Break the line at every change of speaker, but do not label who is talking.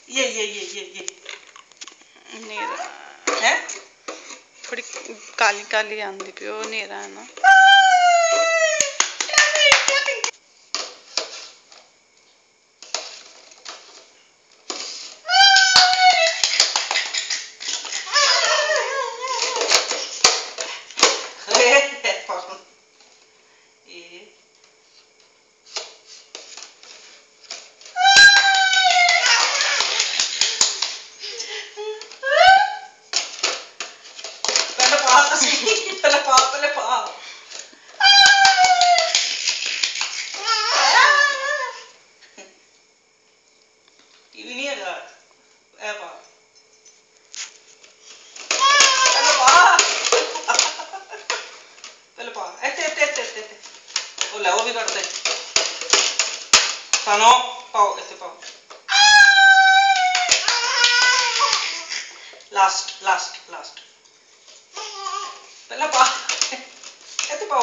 ये
नेरा
है
थोड़ी काली काली आंदी पियो नेरा है ना।
पहले पा टीवी नहीं है घर ए पा पहले पा ऐसे ओ ले वो भी करते सानो पाओ ऐसे पाओ लास्ट पहले पा ऐसे पाओ